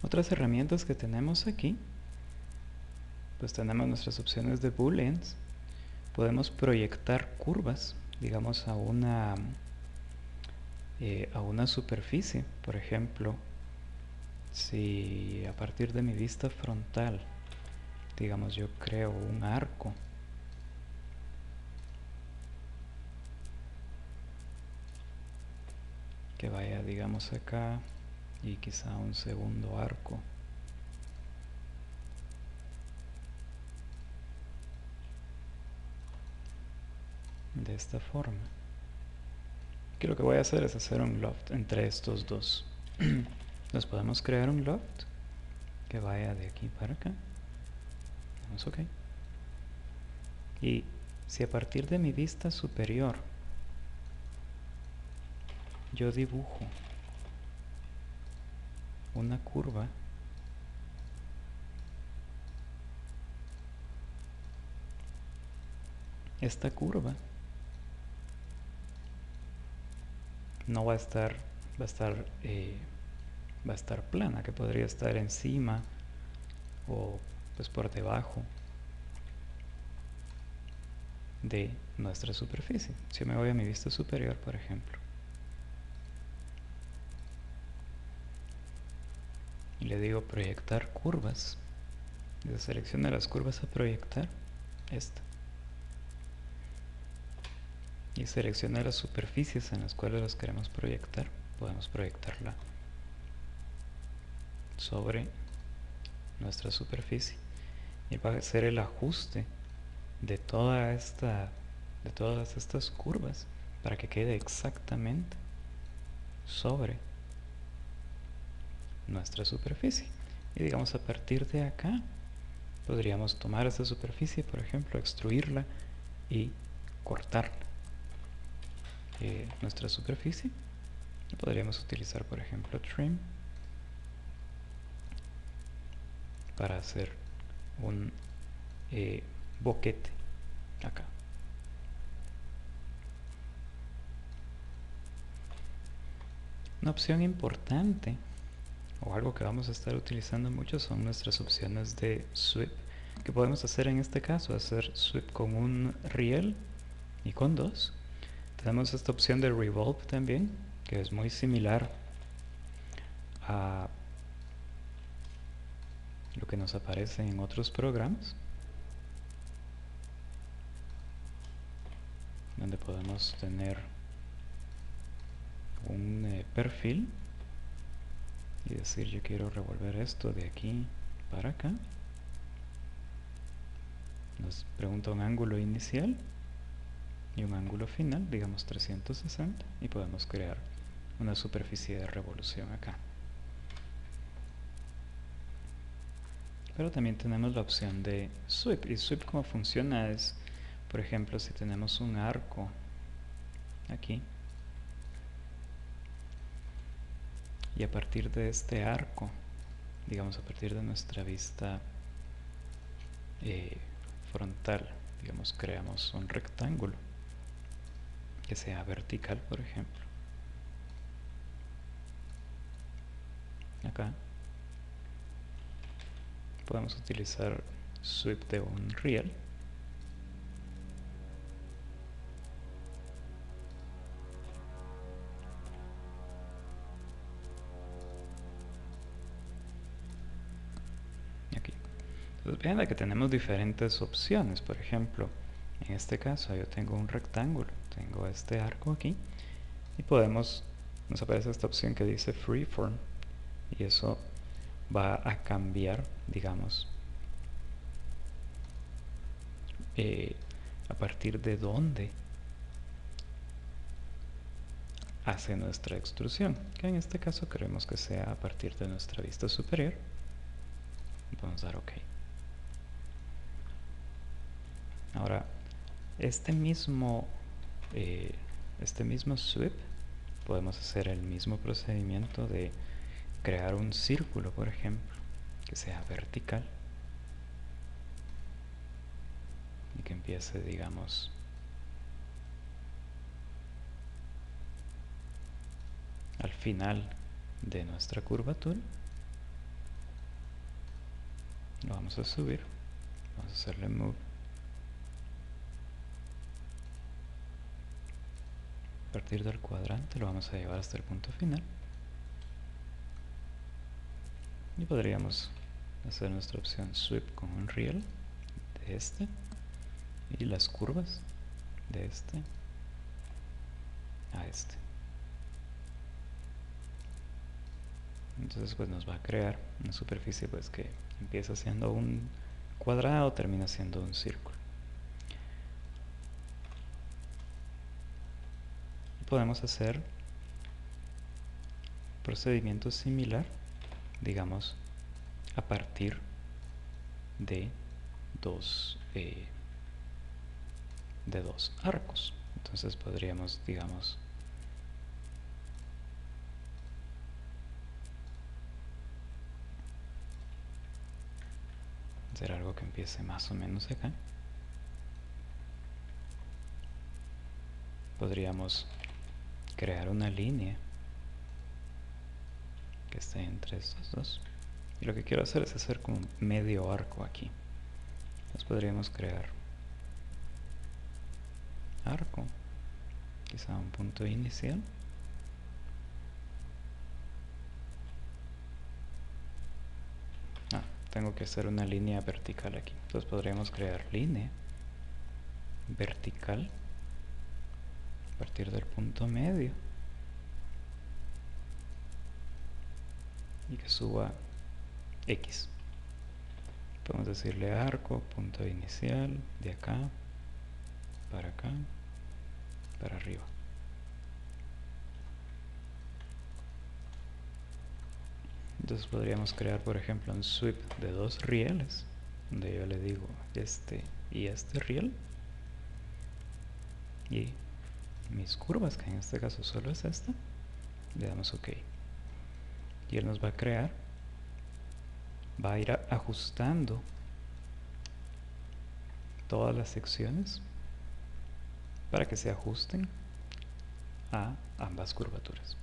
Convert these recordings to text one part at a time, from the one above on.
Otras herramientas que tenemos aquí, pues tenemos nuestras opciones de booleans. Podemos proyectar curvas, digamos, a una superficie. Por ejemplo, si a partir de mi vista frontal, digamos, yo creo un arco que vaya, digamos, acá, y quizá un segundo arco de esta forma. Aquí lo que voy a hacer es hacer un loft entre estos dos. Entonces podemos crear un loft que vaya de aquí para acá. Damos OK. Y si a partir de mi vista superior yo dibujo una curva, esta curva no va a estar, va a estar, va a estar plana, que podría estar encima o pues por debajo de nuestra superficie. Si me voy a mi vista superior, por ejemplo, y le digo proyectar curvas, y selecciona las curvas a proyectar, esta, y selecciona las superficies en las cuales las queremos proyectar. Podemos proyectarla sobre nuestra superficie y va a hacer el ajuste de todas estas curvas para que quede exactamente sobre nuestra superficie. Y digamos, a partir de acá podríamos tomar esta superficie, por ejemplo, extruirla y cortar nuestra superficie. Y podríamos utilizar, por ejemplo, trim para hacer un boquete acá. Una opción importante o algo que vamos a estar utilizando mucho son nuestras opciones de sweep, que podemos hacer en este caso, hacer sweep con un riel y con dos. Tenemos esta opción de revolve también, que es muy similar a lo que nos aparece en otros programas, donde podemos tener un perfil y decir yo quiero revolver esto de aquí para acá. Nos pregunta un ángulo inicial y un ángulo final, digamos 360, y podemos crear una superficie de revolución acá. Pero también tenemos la opción de sweep, y sweep como funciona es, por ejemplo, si tenemos un arco aquí y a partir de este arco, digamos a partir de nuestra vista frontal, digamos creamos un rectángulo que sea vertical, por ejemplo, acá podemos utilizar sweep de un riel aquí. Entonces vean que tenemos diferentes opciones. Por ejemplo, en este caso yo tengo un rectángulo, tengo este arco aquí y nos aparece esta opción que dice freeform y eso va a cambiar, digamos, a partir de dónde hace nuestra extrusión, que en este caso queremos que sea a partir de nuestra vista superior. Vamos a dar OK. Ahora, este mismo sweep podemos hacer el mismo procedimiento de crear un círculo, por ejemplo, que sea vertical y que empiece, digamos, al final de nuestra curvatura lo vamos a subir, vamos a hacerle move. A partir del cuadrante lo vamos a llevar hasta el punto final. Y podríamos hacer nuestra opción sweep con un riel de este y las curvas de este a este. Entonces pues nos va a crear una superficie pues que empieza siendo un cuadrado, termina siendo un círculo. Podemos hacer procedimiento similar, digamos, a partir de dos arcos. Entonces podríamos, digamos, hacer algo que empiece más o menos acá. Podríamos crear una línea que esté entre estos dos. Y lo que quiero hacer es hacer como medio arco aquí. Entonces podríamos crear arco, quizá un punto inicial. Tengo que hacer una línea vertical aquí. Entonces podríamos crear línea vertical a partir del punto medio y que suba X. Podemos decirle arco, punto inicial, de acá, para arriba. Entonces podríamos crear, por ejemplo, un sweep de dos rieles, donde yo le digo este y este riel, y mis curvas, que en este caso solo es esta, le damos OK. Y él nos va a crear, va a ir ajustando todas las secciones para que se ajusten a ambas curvaturas.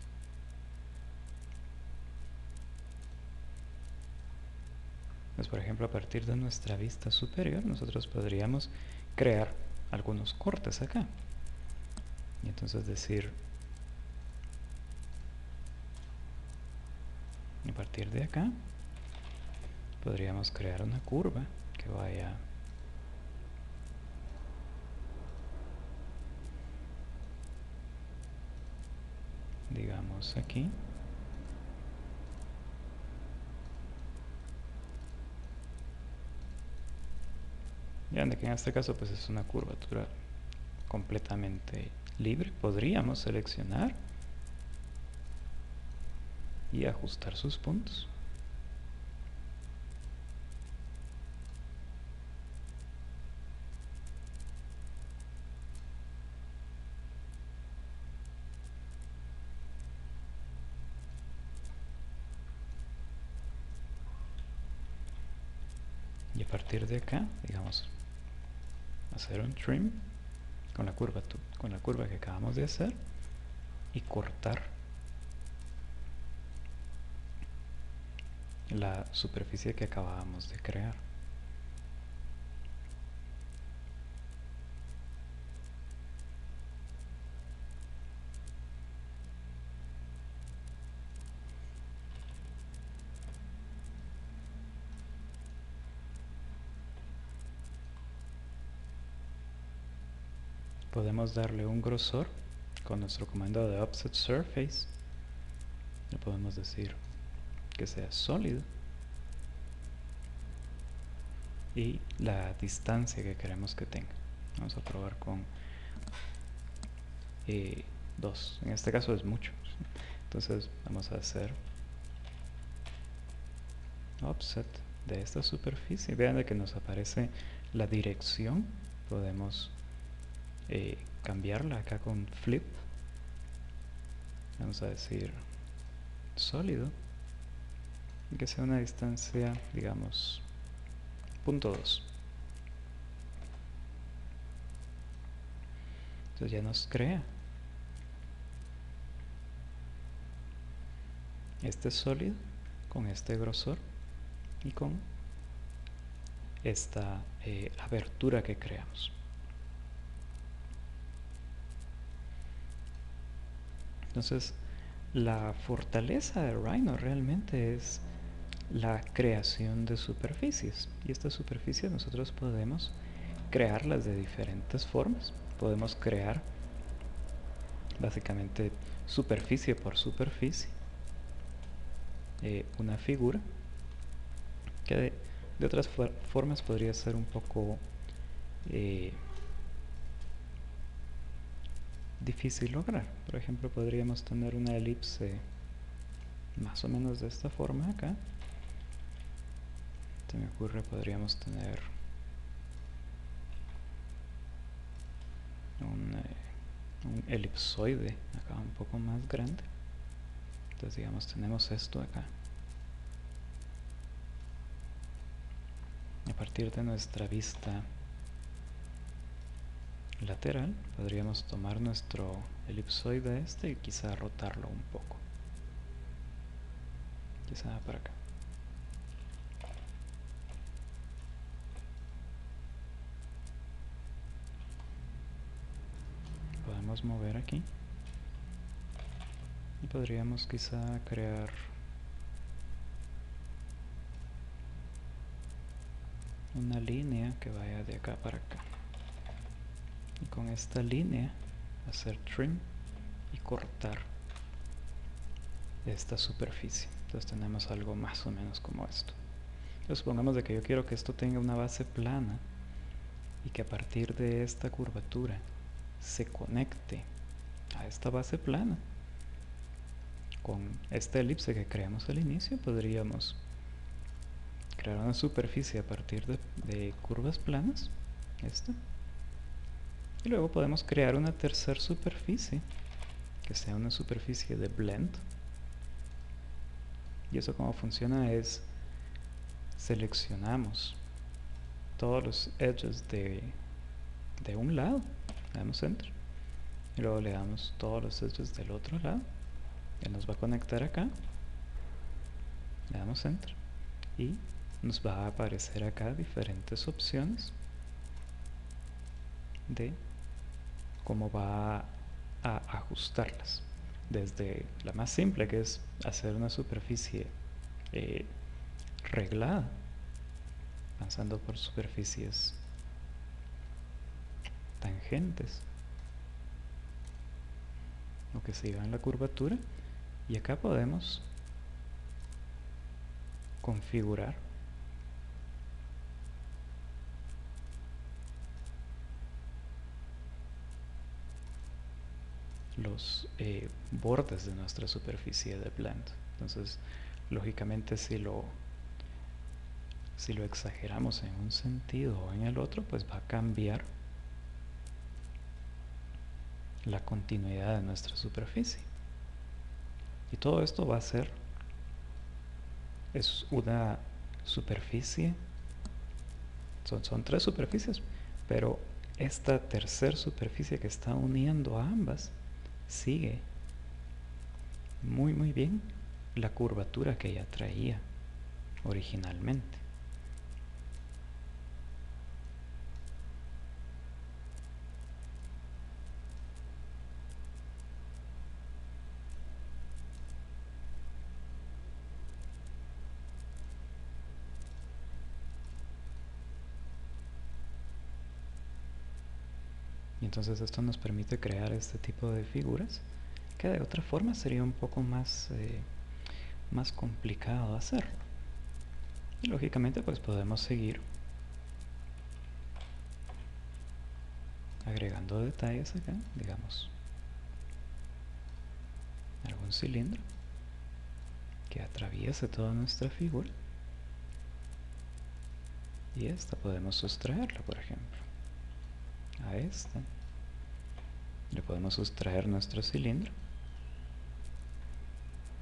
Pues, por ejemplo, a partir de nuestra vista superior nosotros podríamos crear algunos cortes acá y entonces decir, a partir de acá podríamos crear una curva que vaya digamos aquí, ya de que en este caso pues es una curvatura completamente libre. Podríamos seleccionar y ajustar sus puntos. Y a partir de acá, digamos, hacer un trim con la curva que acabamos de hacer y cortar la superficie que acabábamos de crear. Podemos darle un grosor con nuestro comando de offset surface. Le podemos decir que sea sólido y la distancia que queremos que tenga. Vamos a probar con 2. En este caso es mucho. Entonces vamos a hacer offset de esta superficie. Vean de que nos aparece la dirección. Podemos cambiarla acá con flip. Vamos a decir sólido y que sea una distancia, digamos, 0.2. Entonces ya nos crea este sólido con este grosor y con esta abertura que creamos. Entonces, la fortaleza de Rhino realmente es la creación de superficies. Y estas superficies nosotros podemos crearlas de diferentes formas. Podemos crear básicamente superficie por superficie una figura que de otras formas podría ser un poco difícil lograr. Por ejemplo, podríamos tener una elipse más o menos de esta forma acá. Se me ocurre, podríamos tener un elipsoide acá un poco más grande. Entonces digamos tenemos esto acá. A partir de nuestra vista lateral podríamos tomar nuestro elipsoide este y quizá rotarlo un poco, quizá para acá. Podemos mover aquí y podríamos quizá crear una línea que vaya de acá para acá, y con esta línea hacer trim y cortar esta superficie. Entonces tenemos algo más o menos como esto. Entonces supongamos de que yo quiero que esto tenga una base plana y que a partir de esta curvatura se conecte a esta base plana. Con esta elipse que creamos al inicio podríamos crear una superficie a partir de curvas planas, esta, y luego podemos crear una tercera superficie que sea una superficie de blend. Y eso como funciona es seleccionamos todos los edges de un lado, le damos enter, y luego le damos todos los edges del otro lado, él nos va a conectar acá, le damos enter y nos va a aparecer acá diferentes opciones de cómo va a ajustarlas, desde la más simple, que es hacer una superficie reglada, pasando por superficies tangentes o que sigan la curvatura, y acá podemos configurar los bordes de nuestra superficie de blend. Entonces lógicamente si lo exageramos en un sentido o en el otro, pues va a cambiar la continuidad de nuestra superficie. Y todo esto va a ser, es una superficie, son tres superficies, pero esta tercera superficie que está uniendo a ambas sigue muy bien la curvatura que ella traía originalmente. Y entonces esto nos permite crear este tipo de figuras que de otra forma sería un poco más complicado hacerlo. Y lógicamente pues podemos seguir agregando detalles acá, digamos algún cilindro que atraviese toda nuestra figura, y esta podemos sustraerla, por ejemplo, a esta le podemos sustraer nuestro cilindro.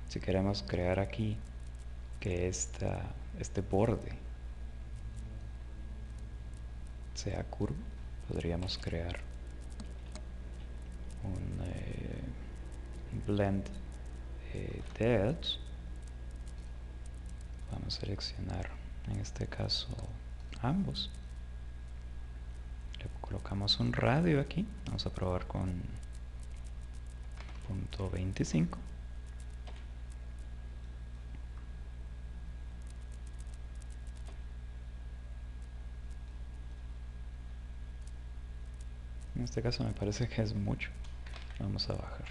Si queremos crear aquí que este borde sea curvo, podríamos crear un blend de edge. Vamos a seleccionar en este caso ambos. Le colocamos un radio aquí. Vamos a probar con punto 25. En este caso me parece que es mucho. Vamos a bajar.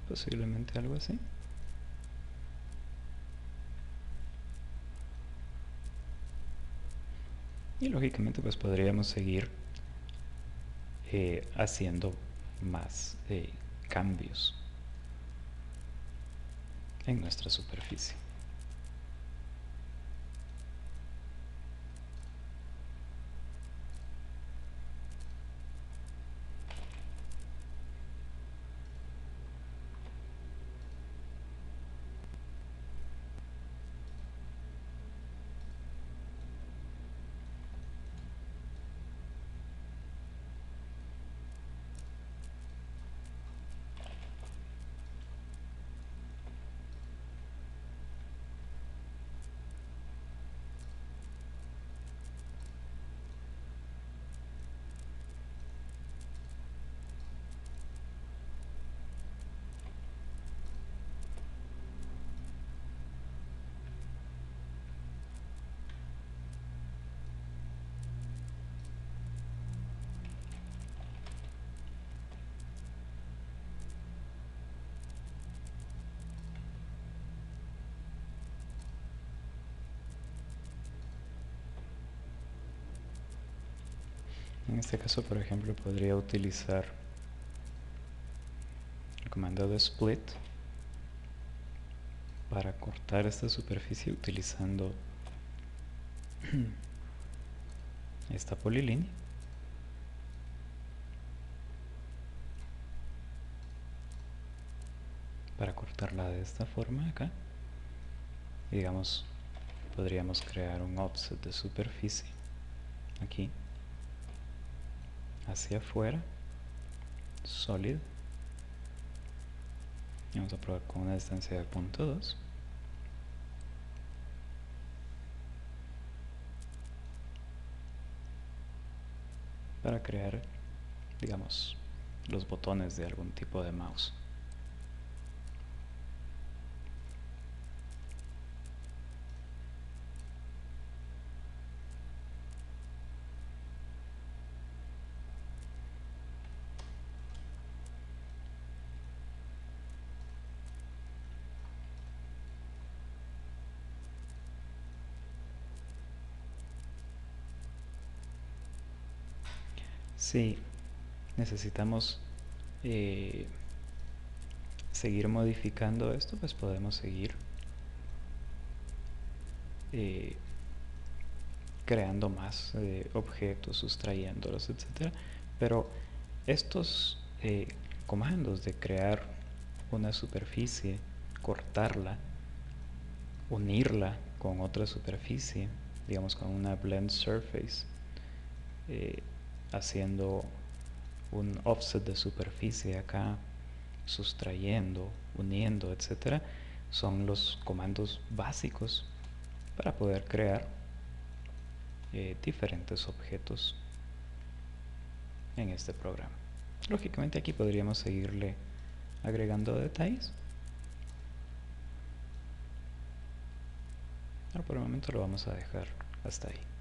Posiblemente algo así. Y lógicamente pues podríamos seguir haciendo más cambios en nuestra superficie. En este caso, por ejemplo, podría utilizar el comando de split para cortar esta superficie utilizando esta polilínea. Para cortarla de esta forma acá. Y digamos, podríamos crear un offset de superficie aquí hacia afuera, solid. Y vamos a probar con una distancia de 0.2. Para crear, digamos, los botones de algún tipo de mouse. Si necesitamos seguir modificando esto, pues podemos seguir creando más objetos, sustrayéndolos, etcétera. Pero estos comandos de crear una superficie, cortarla, unirla con otra superficie, digamos con una blend surface, haciendo un offset de superficie acá, sustrayendo, uniendo, etcétera, son los comandos básicos para poder crear diferentes objetos en este programa. Lógicamente aquí podríamos seguirle agregando detalles, pero por el momento lo vamos a dejar hasta ahí.